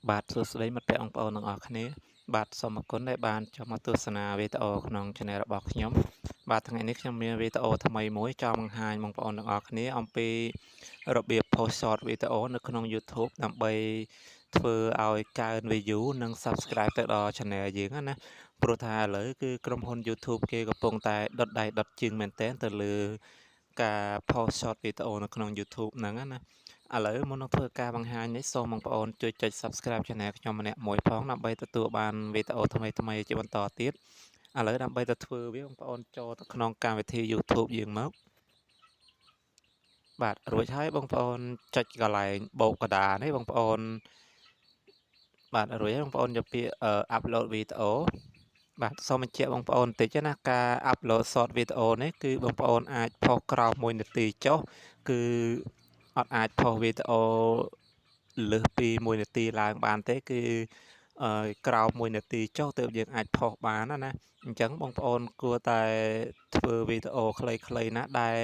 បាទសួស្តីមិត្តភក្តិបងប្អូនទាំងអស់គ្នាបាទសូមអរគុណដែលបានចូលមកទស្សនាវីដេអូក្នុង Channel របស់ខ្ញុំបាទថ្ងៃនេះខ្ញុំមានវីដេអូថ្មីមួយចង់បង្ហាញបងប្អូនទាំងអស់គ្នាអំពីរបៀប post short វីដេអូនៅក្នុង YouTube ដើម្បីធ្វើឲ្យកើន view និង subscribe ទៅដល់ Channel យើងណាព្រោះថាឥឡូវគឺក្រុមហ៊ុន YouTube គេកំពុងតែដុតដៃដុតជើងមែនទែនទៅលើការ post short វីដេអូនៅក្នុង YouTube ហ្នឹងណា ឥឡូវមុននឹងធ្វើការបង្ហាញនេះសូមបងប្អូនជួយចុច Subscribe Channel ខ្ញុំម្នាក់មួយផងដើម្បីទទួលបានវីដេអូថ្មីៗជាបន្តទៀតឥឡូវដើម្បីទៅធ្វើវាបងប្អូនចូលទៅក្នុងកម្មវិធី YouTube យើងមកបាទរួចហើយបងប្អូនចុចកន្លែងបូកកណ្ដាលនេះបងប្អូនបាទរួចហើយបងប្អូនយកពាក្យupload វីដេអូបាទសូមបញ្ជាក់បងប្អូនបន្តិចណាការ upload short វីដេអូនេះគឺបងប្អូនអាចផុសក្រោម1នាទីចុះគឺអត់អាចផុសវីដេអូលើសពី1នាទីឡើងបានទេគឺក្រោម1នាទីចុះទើបយើងអាចផុសបានណាអញ្ចឹងបងប្អូនគួរតែធ្វើវីដេអូខ្លីៗណាដែល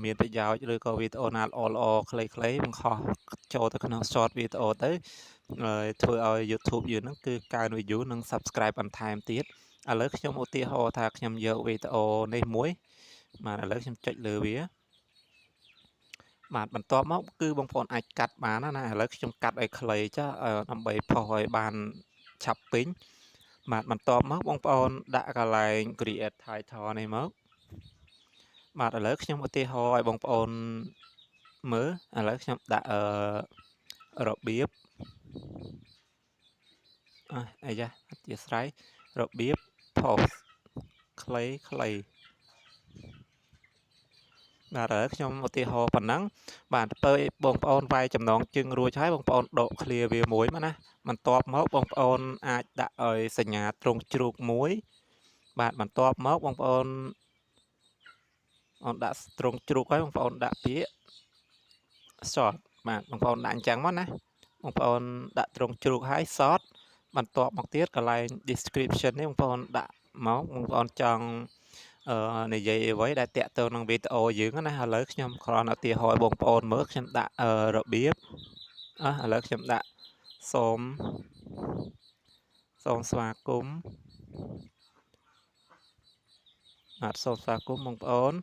មានប្រយោជន៍ឬក៏វីដេអូណាល្អៗខ្លីៗបង្ហោះចូលទៅក្នុង short វីដេអូទៅធ្វើឲ្យ YouTube យើងហ្នឹងគឺកើន view និង subscribe បន្ថែមទៀតឥឡូវខ្ញុំឧទាហរណ៍ថាខ្ញុំយកវីដេអូនេះមួយបាទឥឡូវខ្ញុំចុចលើវាបាទបន្ទាប់មកគឺបងប្អូនអាចកាត់បានណាឥឡូវខ្ញុំកាត់ឲ្យខ្លីចុះដើម្បីផុសឲ្យបានឆាប់ពេញបាទបន្ទាប់មកបងប្អូនដាក់កន្លែង create title នេះមកបាទឥឡូវខ្ញុំឧទាហរណ៍ឲ្យបងប្អូនមើលឥឡូវខ្ញុំដាក់របៀបអាយ៉ាអធិស្ឋានរបៀប post ខ្លីបាទឥឡូវខ្ញុំឧទាហរណ៍ប៉ុណ្ណឹងបាទពេលបងប្អូនវាយចំណងជើងរួចហើយបងប្អូនដក clear វាមួយមកណាបន្ទាប់មកបងប្អូនអាចដាក់ឲ្យសញ្ញាត្រង់ជ្រូកមួយបាទបន្ទាប់មកបងប្អូនដាក់ត្រង់ជ្រូកហើយបងប្អូនដាក់ពាក្យ short បាទបងប្អូនដាក់អញ្ចឹងមកណាបងប្អូនដាក់ត្រង់ជ្រូកហើយ short បន្ទាប់មកទៀតកន្លែង description នេះបងប្អូនដាក់មកបងប្អូនចង់និយាយអ្វីដែលតាក់ទងនឹងវីដេអូយើងណាឥឡូវខ្ញុំគ្រាន់តែឧទាហរណ៍បងប្អូនមើលខ្ញុំដាក់របៀបឥឡូវខ្ញុំដាក់សូមស្វាគមន៍បាទសូមស្វាគមន៍បងប្អូន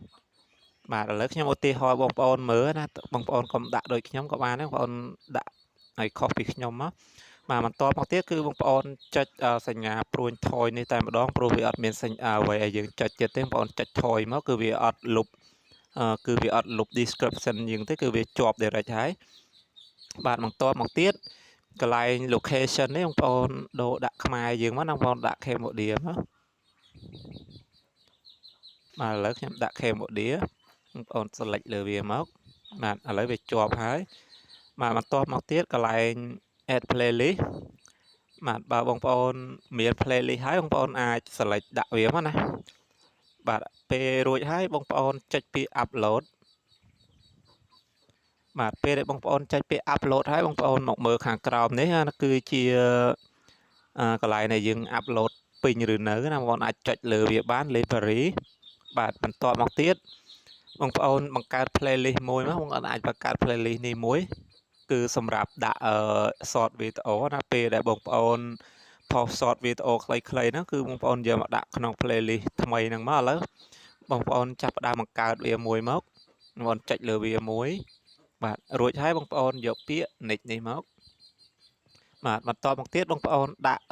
បាទឥឡូវខ្ញុំឧទាហរណ៍បងប្អូនមើលណាបងប្អូនកុំដាក់ដូចខ្ញុំក៏បានដែរបងប្អូនដាក់ឲ្យខុសពីខ្ញុំមកបាទបន្ទាប់មកទៀតគឺបងប្អូនចុចសញ្ញាព្រួញថយនេះតែម្ដងព្រោះវាអត់មានសញ្ញាអ្វីឲ្យយើងចុចទៀតទេបងប្អូនចុចថយមកគឺវាអត់លុបdescription យើងទេគឺវាជាប់ direct ហើយបាទបន្ទាប់មកទៀតកន្លែង location នេះបងប្អូនដូរដាក់ខ្មែរយើងមកណាបងប្អូនដាក់ Cambodia មកបាទឥឡូវខ្ញុំដាក់ Cambodia បងប្អូន select លើវាមកបាទឥឡូវវាជាប់ហើយបាទបន្ទាប់មកទៀតកន្លែង add playlist បាទបើបងប្អូនមាន playlist ហើយបងប្អូនអាច select ដាក់វាមកណាបាទពេលរួចហើយបងប្អូនចុចពាក្យ upload បាទពេលដែលបងប្អូនចុចពាក្យ upload ហើយបងប្អូនមកមើលខាងក្រោមនេះគឺជាកន្លែងដែលយើង upload ពេញឬនៅណាបងប្អូនអាចចុចលើវាបាន library បាទបន្ទាប់មកទៀតបងប្អូនបង្កើត playlist មួយមកបងប្អូនអាចបង្កើត playlist នេះមួយគឺសម្រាប់ដាក់short វីដេអូណាពេលដែលបងប្អូន post short វីដេអូខ្លីៗហ្នឹងគឺបងប្អូនយកមកដាក់ក្នុង playlist ថ្មីហ្នឹងមកឥឡូវបងប្អូនចាប់ផ្ដើមបង្កើតវាមួយមកបងប្អូនចុចលើវាមួយបាទរួចហើយបងប្អូនយកពាក្យ nick នេះមកបាទបន្ទាប់មកទៀតបងប្អូនដាក់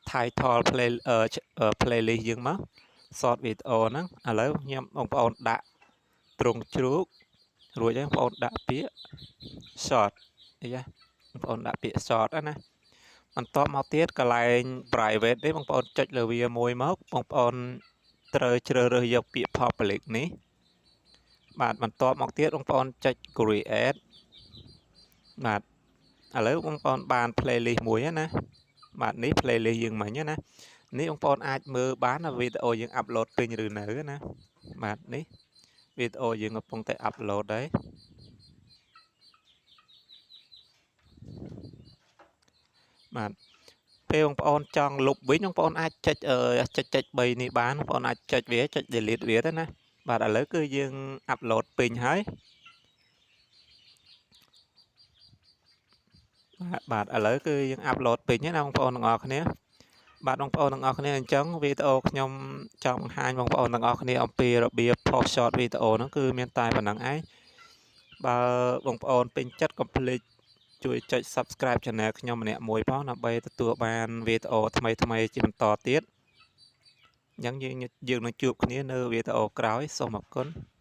title playlist យើងមក short វីដេអូហ្នឹងឥឡូវខ្ញុំបងប្អូនដាក់ត្រង់ជ្រូករួចហើយបងប្អូនដាក់ពាក្យ short អីយ៉ាបងប្អូនដាក់ពាក្យ short ណាបន្ទាប់មកទៀតកន្លែង private នេះបងប្អូនចុចលើវាមួយមកបងប្អូនត្រូវជ្រើសរើសយកពាក្យ public នេះបាទបន្ទាប់មកទៀតបងប្អូនចុច create បាទឥឡូវបងប្អូនបាន playlist មួយណាបាទនេះ playlist យើងមិញណានេះបងប្អូនអាចមើលបានវីដេអូយើង upload ពេញឬនៅណាបាទនេះវីដេអូយើងកំពុងតែ upload ដែរបាទពេលបងប្អូនចង់លុបវិញបងប្អូនអាចចុច3នេះបានបងប្អូនអាចចុចវាចុច delete វាទៅណាបាទឥឡូវគឺយើង upload ពេញហើយ បាទឥឡូវគឺយើងអាប់ឡូតពេញហើយណាបងប្អូនទាំងអស់គ្នាបាទបងប្អូនទាំងអស់គ្នាអញ្ចឹងវីដេអូខ្ញុំចង់បង្ហាញបងប្អូនទាំងអស់គ្នាអំពីរបៀប post short វីដេអូហ្នឹងគឺមានតែប៉ុណ្្នឹងឯងបើបងប្អូនពេញចិត្តកុំភ្លេចជួយចុច Subscribe Channel ខ្ញុំម្នាក់មួយផងដើម្បីទទួលបានវីដេអូថ្មីៗជាបន្តទៀតអញ្ចឹងយើងនឹងជួបគ្នានៅវីដេអូក្រោយសូមអរគុណ